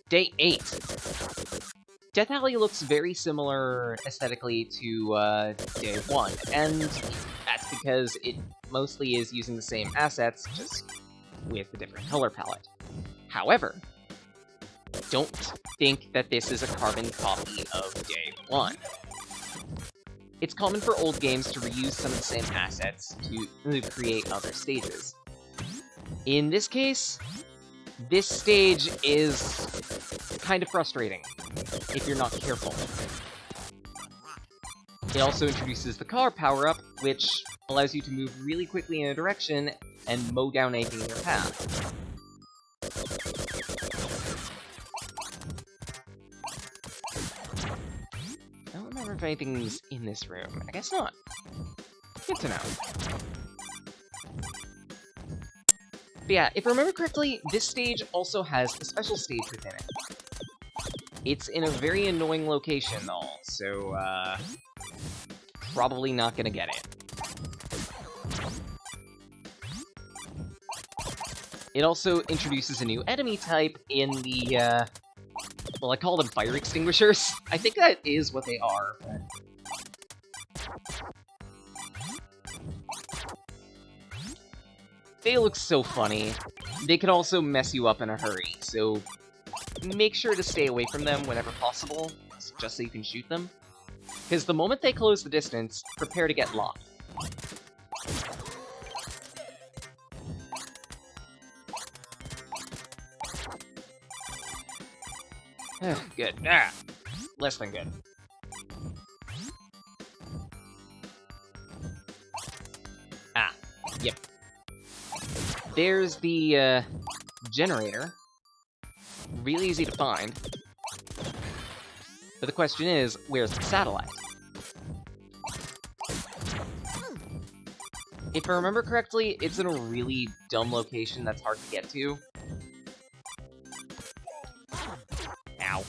Day 8. Death Alley looks very similar aesthetically to Day 1, and that's because it mostly is using the same assets, just with a different color palette. However, don't think that this is a carbon copy of Day 1. It's common for old games to reuse some of the same assets to create other stages. In this case, this stage is kind of frustrating if you're not careful. It also introduces the car power-up, which allows you to move really quickly in a direction and mow down anything in your path. I don't remember if anything's in this room. I guess not. Good to know. But yeah, if I remember correctly, this stage also has a special stage within it. It's in a very annoying location, though, so, probably not gonna get it. It also introduces a new enemy type in the, well, I call them fire extinguishers. I think that is what they are, but... They look so funny. They can also mess you up in a hurry, so make sure to stay away from them whenever possible, just so you can shoot them. Because the moment they close the distance, prepare to get locked. Good. Ah! Less than good. Ah, yep. There's the, generator. Really easy to find. But the question is, where's the satellite? If I remember correctly, it's in a really dumb location that's hard to get to. Ow.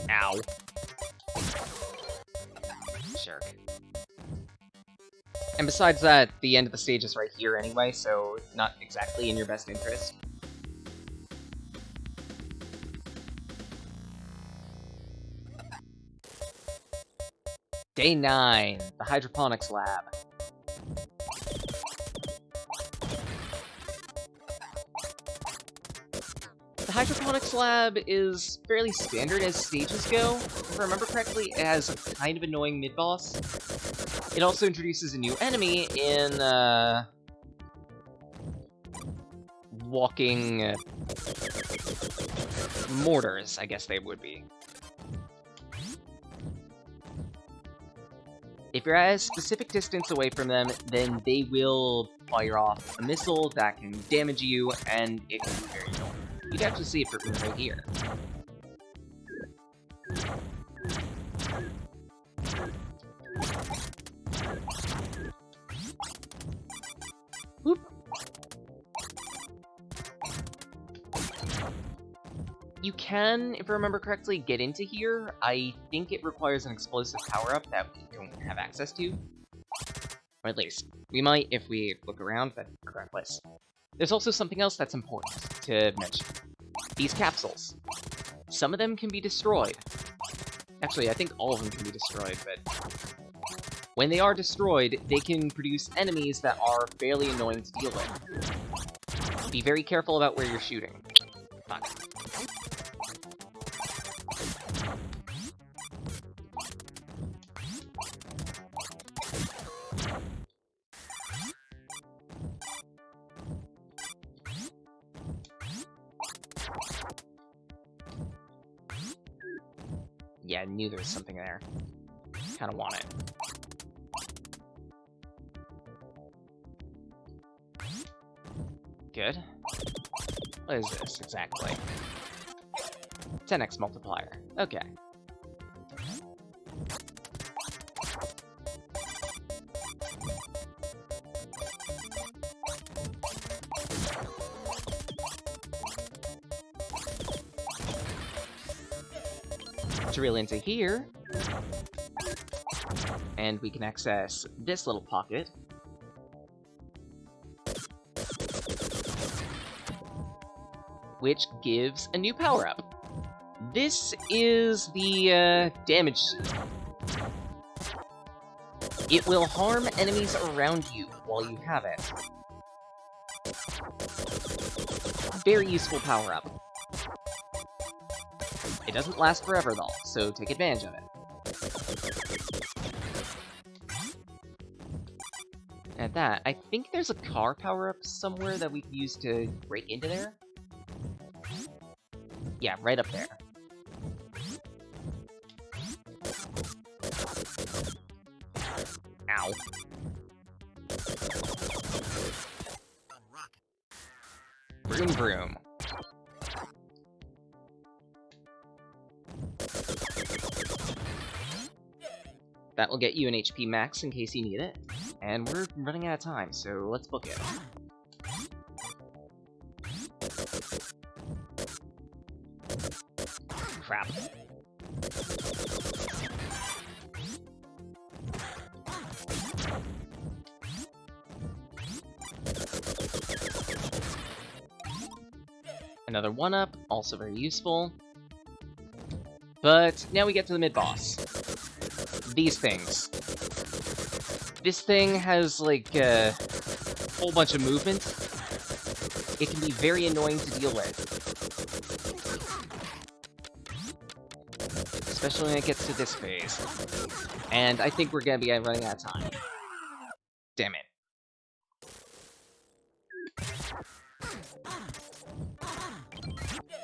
Ow. Jerk. And besides that, the end of the stage is right here anyway, so not exactly in your best interest. Day 9, the hydroponics lab. The hydroponics lab is fairly standard as stages go. If I remember correctly, it has a kind of annoying mid-boss. It also introduces a new enemy in, walking mortars, I guess they would be. If you're at a specific distance away from them, then they will fire off a missile that can damage you, and it can be very annoying. You can actually see it from right here. Whoop. You can, if I remember correctly, get into here. I think it requires an explosive power-up that we don't have access to. Or at least, we might if we look around, but regardless. There's also something else that's important to mention. These capsules. Some of them can be destroyed. Actually, I think all of them can be destroyed, but... when they are destroyed, they can produce enemies that are fairly annoying to deal with. Be very careful about where you're shooting. Fuck. Yeah, I knew there was something there. Kinda want it. Good. What is this, exactly? 10x multiplier. Okay. drill into here, and we can access this little pocket. Which gives a new power-up. This is the damage shield. It will harm enemies around you while you have it. Very useful power-up. It doesn't last forever though, so take advantage of it. At that, I think there's a car power-up somewhere that we can use to break into there. Yeah, right up there. Ow. Vroom vroom. That will get you an HP max in case you need it. And we're running out of time, so let's book it. Crap. Another 1-up, also very useful. But now we get to the mid-boss. These things. This thing has, like, a whole bunch of movement. It can be very annoying to deal with. Especially when it gets to this phase. And I think we're gonna be running out of time. Damn it.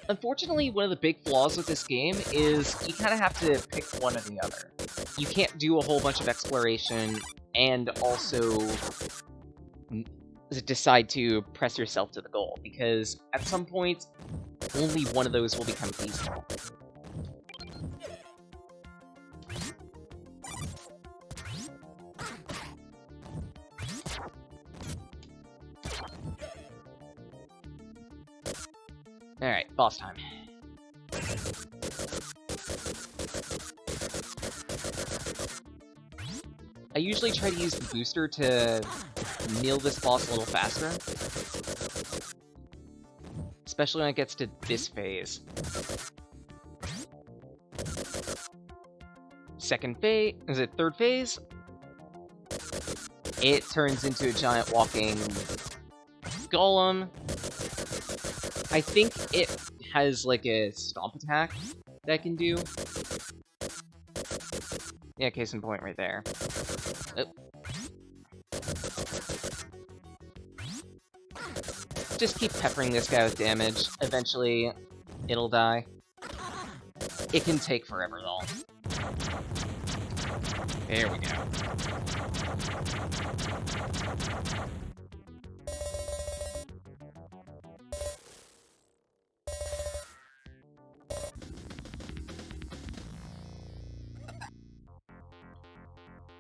Unfortunately, one of the big flaws with this game is you kind of have to pick one or the other. You can't do a whole bunch of exploration and also decide to press yourself to the goal, because at some point, only one of those will become feasible. Alright, boss time. I usually try to use the booster to nail this boss a little faster. Especially when it gets to this phase. Second phase, is it third phase? It turns into a giant walking golem. I think it has, like, a stomp attack that it can do. Yeah, case in point right there. Oh. Just keep peppering this guy with damage. Eventually, it'll die. It can take forever, though. There we go.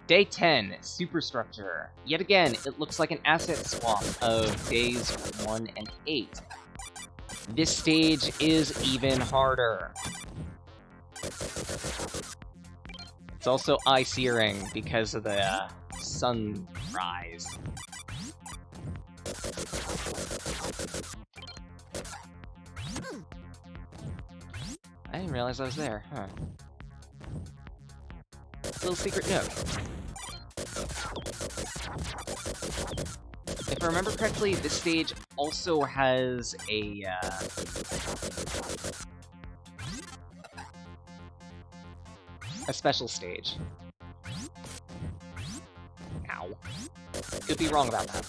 Day 10, Superstructure. Yet again, it looks like an asset swap of days 1 and 8. This stage is even harder. It's also eye-searing because of the sunrise. I didn't realize I was there, huh. Little secret note. If I remember correctly, this stage also has a special stage. Ow. Could be wrong about that.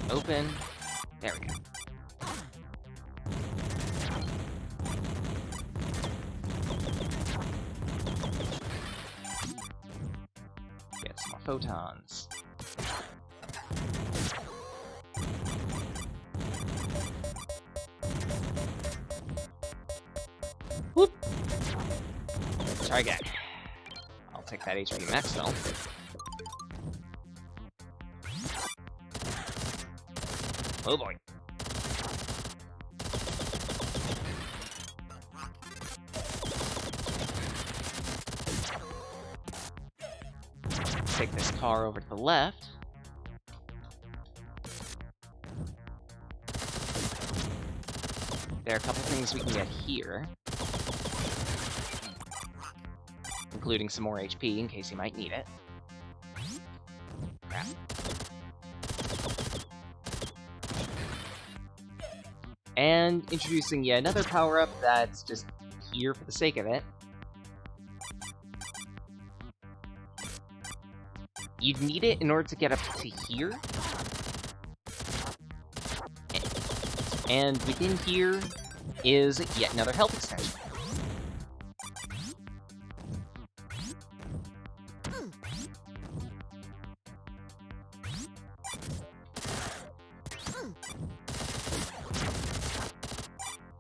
Open. There we go. Get some more photons. Whoop! Try again. take that HP max though. Oh boy. Take this car over to the left. There are a couple things we can get here. Including some more HP in case you might need it. Crap. And introducing yet another power-up that's just here for the sake of it. You'd need it in order to get up to here. And within here is yet another health extension.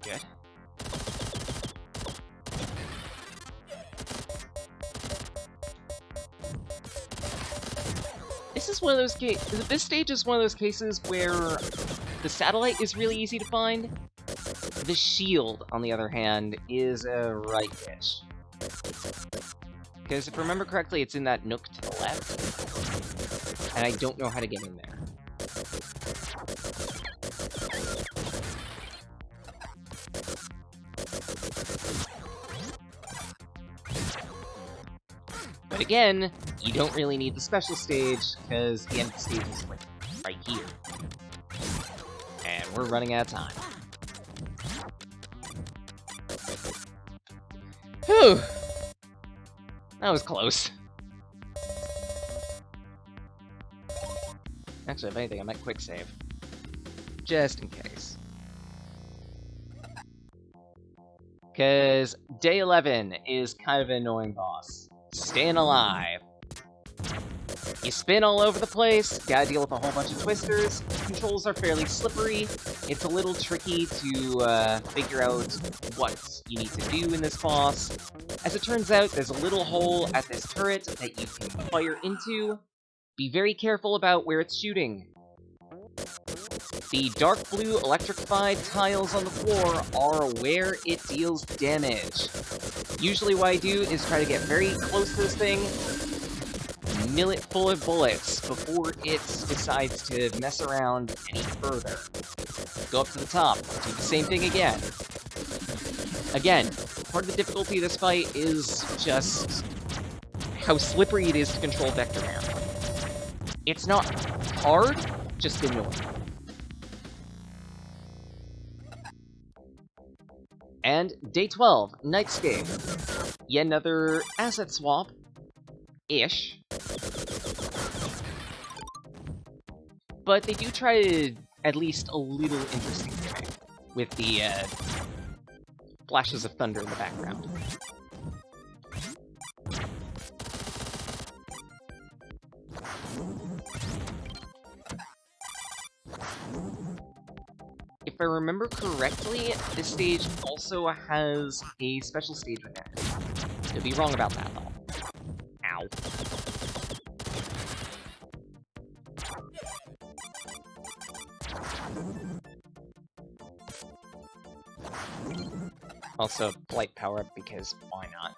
Good. This is one of those cases. This stage is one of those cases where the satellite is really easy to find. The shield, on the other hand, is a right dish. Because if I remember correctly, it's in that nook to the left. And I don't know how to get in there. But again, you don't really need the special stage, because the end of the stage is like right here. And we're running out of time. Whew! That was close. Actually, if anything, I might quick save. Just in case. Because day 11 is kind of an annoying boss. Staying alive. You spin all over the place, gotta deal with a whole bunch of twisters, controls are fairly slippery, it's a little tricky to figure out what you need to do in this boss. As it turns out, there's a little hole at this turret that you can fire into. Be very careful about where it's shooting. The dark blue electrified tiles on the floor are where it deals damage. Usually what I do is try to get very close to this thing, mill it full of bullets before it decides to mess around any further. Go up to the top, do the same thing again. Again, part of the difficulty of this fight is just how slippery it is to control Vectorman. It's not hard, just annoying. And day 12, Nightscape. Yet another asset swap-ish. But they do try to at least a little interesting thing with the flashes of thunder in the background. If I remember correctly, this stage also has a special stage within it. Could be wrong about that, though. Ow. Also, Blight Powerup, because why not?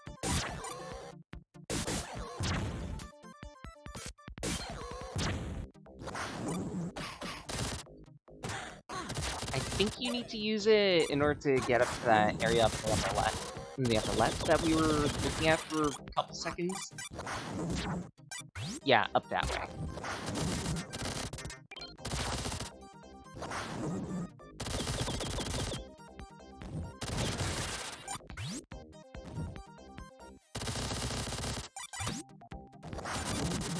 I think you need to use it in order to get up to that area up to the upper left. In the upper left that we were looking at for a couple seconds. Yeah, up that way.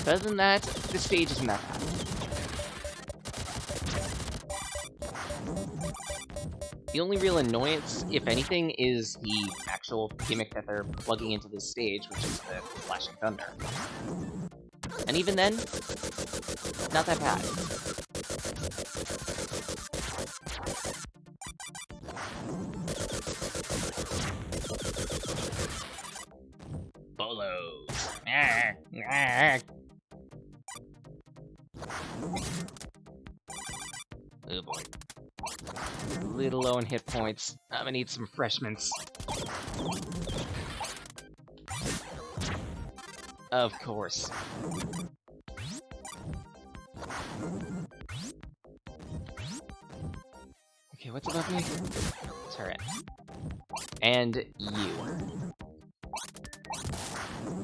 Other than that, this stage isn't that bad. The only real annoyance, if anything, is the actual gimmick that they're plugging into this stage, which is the flashing thunder. And even then, not that bad. Bolos. Oh boy. Little low in hit points. I'm gonna need some fresh mints. Of course. Okay, what's above me? Turret. And you.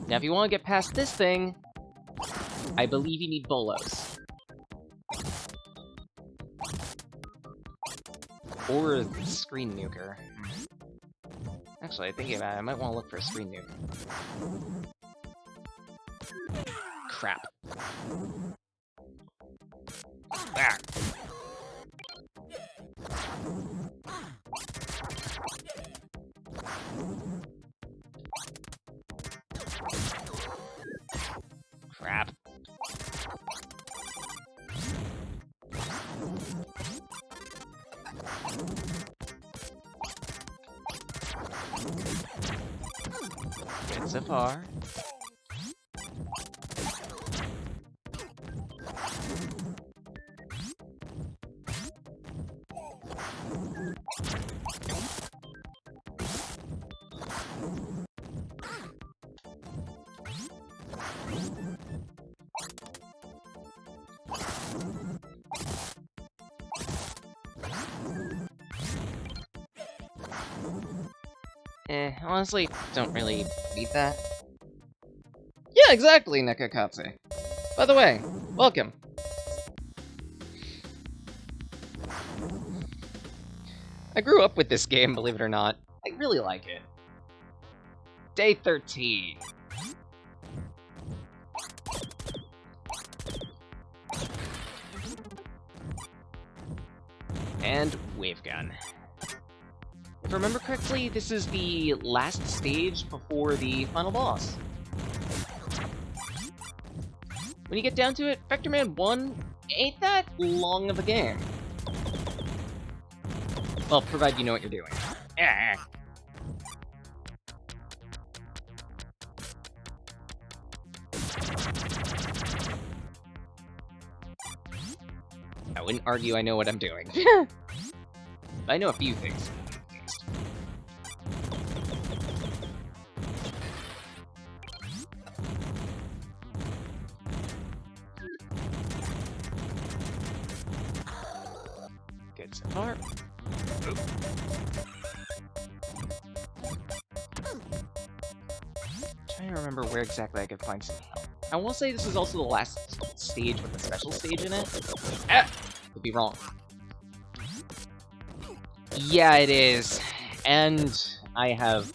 Now, if you want to get past this thing, I believe you need bolos. Or a screen nuker. Actually, thinking about it, I might want to look for a screen nuke. Crap. Ah. Crap. Good so far. Honestly, don't really need that. Yeah, exactly, Nekakatsu. By the way, welcome. I grew up with this game, believe it or not. I really like it. Day 13. And wavegun. If I remember correctly, this is the last stage before the final boss. When you get down to it, Vectorman 1 ain't that long of a game. Well, provided you know what you're doing. I wouldn't argue I know what I'm doing. I know a few things. Good so far. Trying to remember where exactly I could find some help. I will say this is also the last stage with a special stage in it. Ah! Could be wrong. Yeah, it is. And I have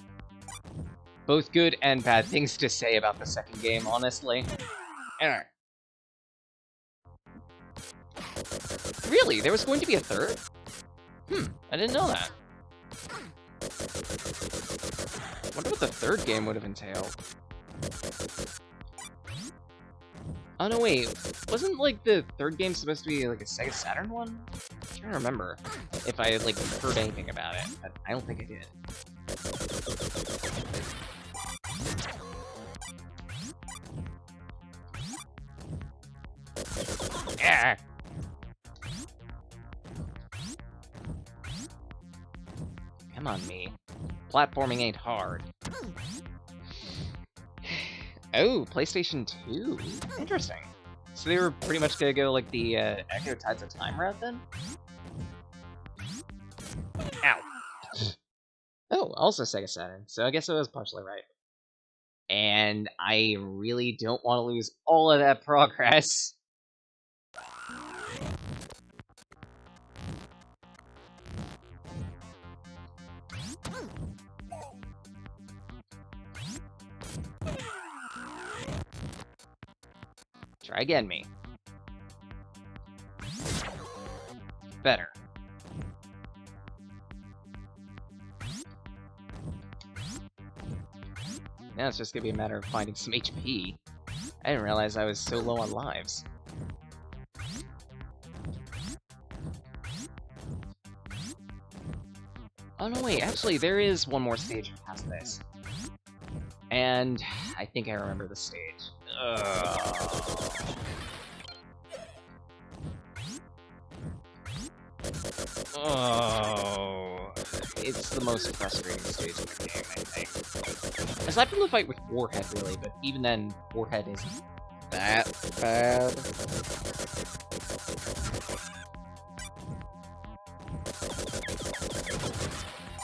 both good and bad things to say about the second game, honestly. Really? There was going to be a third? I didn't know that. Wonder what the third game would have entailed. Oh no, wait. Wasn't, like, the third game supposed to be, like, a Sega Saturn one? I'm trying to remember if I had, like, heard anything about it, but I don't think I did. Yeah. Come on, me. Platforming ain't hard. Oh, PlayStation 2. Interesting. So they were pretty much gonna go like the Echo Tides of Time route then? Ow. Oh, also Sega Saturn. So I guess I was partially right. And I really don't want to lose all of that progress. Try again, me. Better. Now it's just gonna be a matter of finding some HP. I didn't realize I was so low on lives. Oh no, wait, actually, there is one more stage past this. And I think I remember the stage. Oh, it's the most frustrating stage in the game, I think. Aside from the fight with Warhead, really, but even then, Warhead isn't that bad.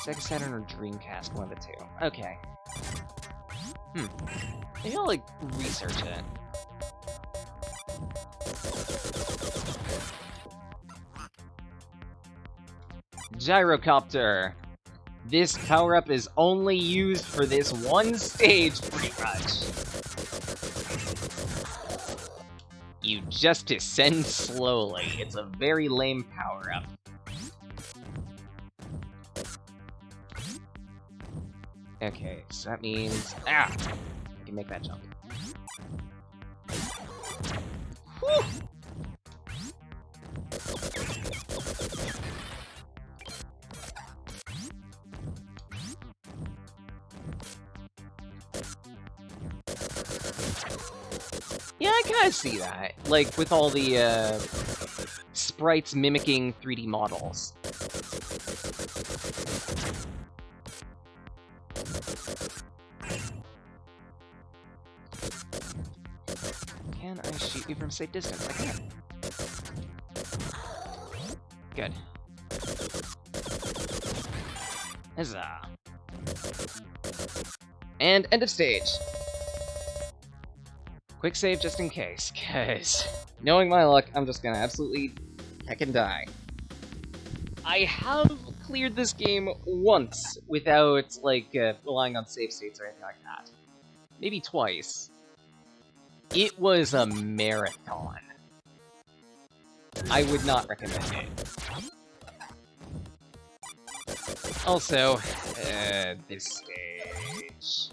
Sega Saturn or Dreamcast, one of the two. Okay. Maybe I'll, like, research it. Gyrocopter. This power-up is only used for this one stage, pretty much. You just descend slowly. It's a very lame power-up. Okay, so that means... Ah! I can make that jump. Whew! Yeah, I kinda see that. Like, with all the, sprites mimicking 3D models. Can I shoot you from safe distance? I can. Good. Huzzah. And end of stage. Quick save just in case, cause knowing my luck, I'm just gonna absolutely heckin' die. I have cleared this game once without, like, relying on save states or anything like that. Maybe twice. It was a marathon. I would not recommend it. Also, this stage...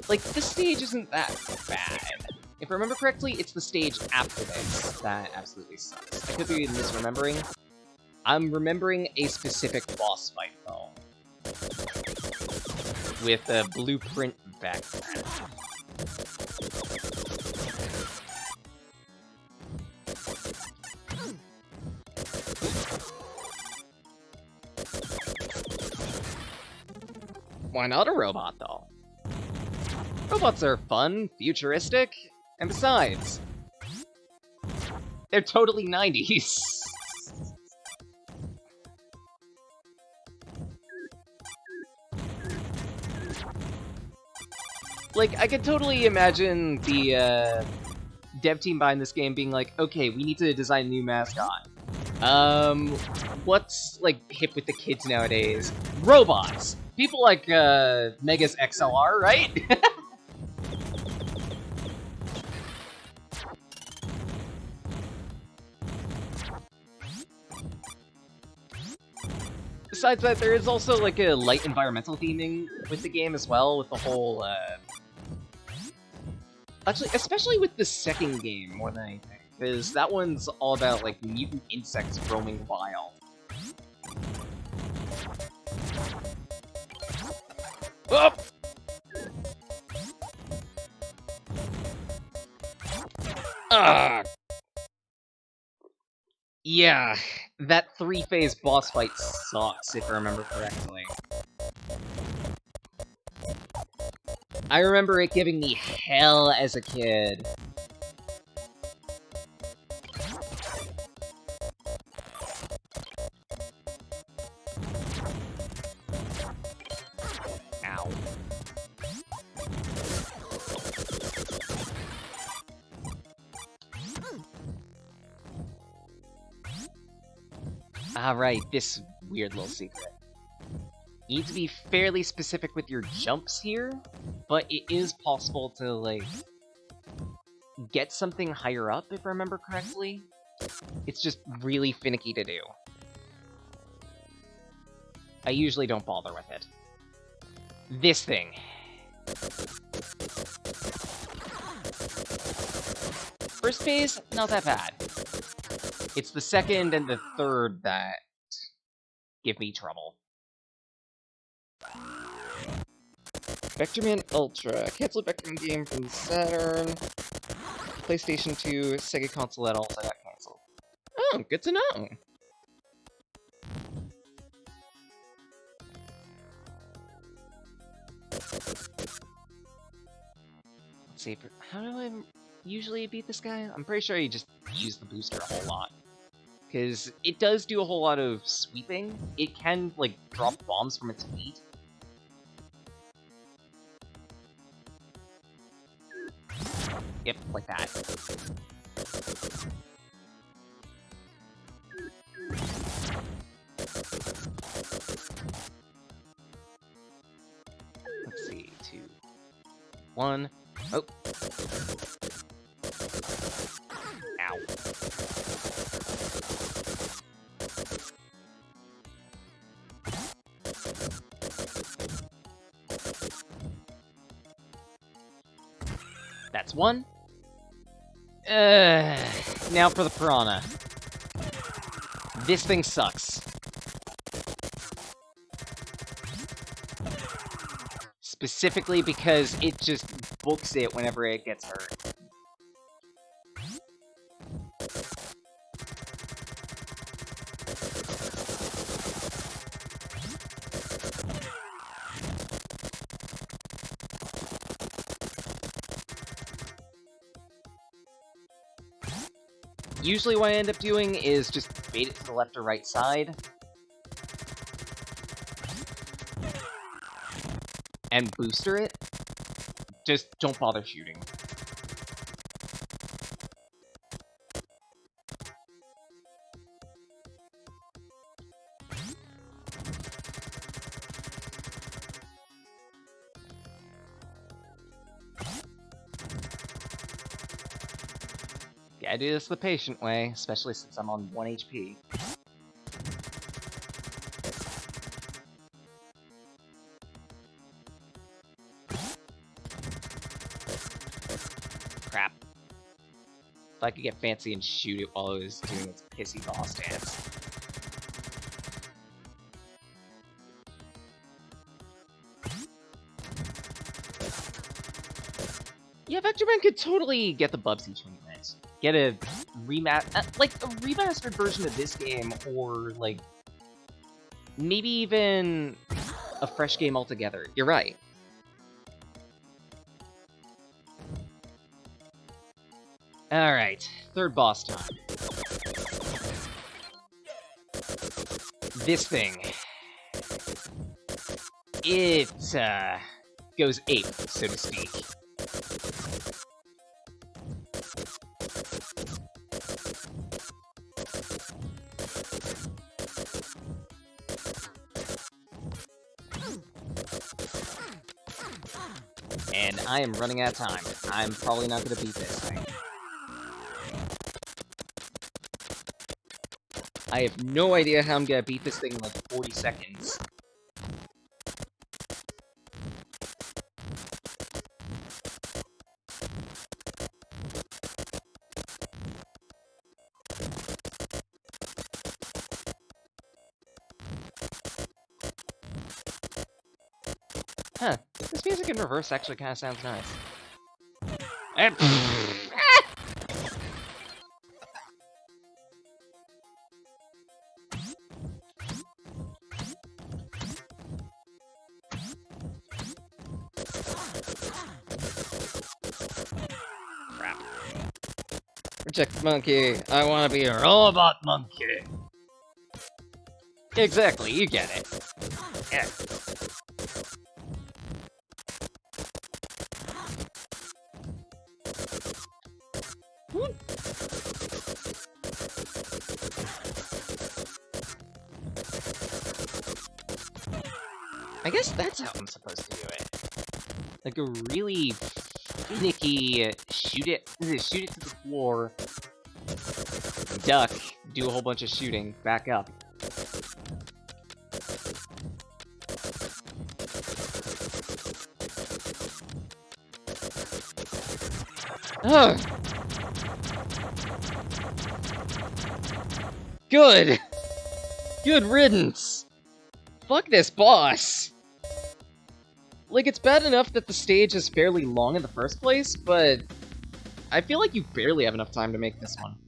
Like, this stage isn't that bad. If I remember correctly, it's the stage after this that absolutely sucks. I could be misremembering. I'm remembering a specific boss fight, though. With a blueprint Vectorman. Why not a robot, though? Robots are fun, futuristic, and besides, they're totally 90s. Like, I could totally imagine the dev team behind this game being like, okay, we need to design a new mascot. What's, like, hip with the kids nowadays? Robots! People like, Mega's XLR, right? Besides that, there is also, like, a light environmental theming with the game as well, with the whole, Actually, especially with the second game, more than anything, because that one's all about, like, mutant insects roaming wild. Oh! Yeah, that 3-phase boss fight sucks, if I remember correctly. I remember it giving me hell as a kid. Ow. Alright, this weird little secret. You need to be fairly specific with your jumps here, but it is possible to, like, get something higher up, if I remember correctly. It's just really finicky to do. I usually don't bother with it. This thing. First phase, not that bad. It's the second and the third that give me trouble. Vectorman Ultra. Cancel Vectorman game from Saturn. PlayStation 2, Sega console that also got canceled. Oh, good to know. Let's see, how do I usually beat this guy? I'm pretty sure you just use the booster a whole lot. Because it does do a whole lot of sweeping. It can, like, drop bombs from its feet. Yep, like that. Let's see, 2, 1. Oh. Ow. That's 1. Now for the piranha. This thing sucks. Specifically because it just books it whenever it gets hurt. Usually what I end up doing is just bait it to the left or right side. And booster it. Just don't bother shooting. I do this the patient way, especially since I'm on 1 HP. Crap. If I could get fancy and shoot it while it was doing its pissy boss dance. Yeah, Vectorman could totally get the Bubsy treatment. Get a remastered version of this game, or like maybe even a fresh game altogether. You're right. All right, third boss time. This thing, it goes ape, so to speak. And I am running out of time. I'm probably not going to beat this thing. I have no idea how I'm going to beat this thing in like 40 seconds. Huh. This music in reverse actually kind of sounds nice. Crap. Reject monkey. I want to be a robot monkey. Exactly, you get it. Yeah. I guess that's how I'm supposed to do it. Like a really finicky shoot it to the floor, duck, do a whole bunch of shooting, back up. Ugh. Good! Good riddance! Fuck this boss! Like, it's bad enough that the stage is fairly long in the first place, but I feel like you barely have enough time to make this one.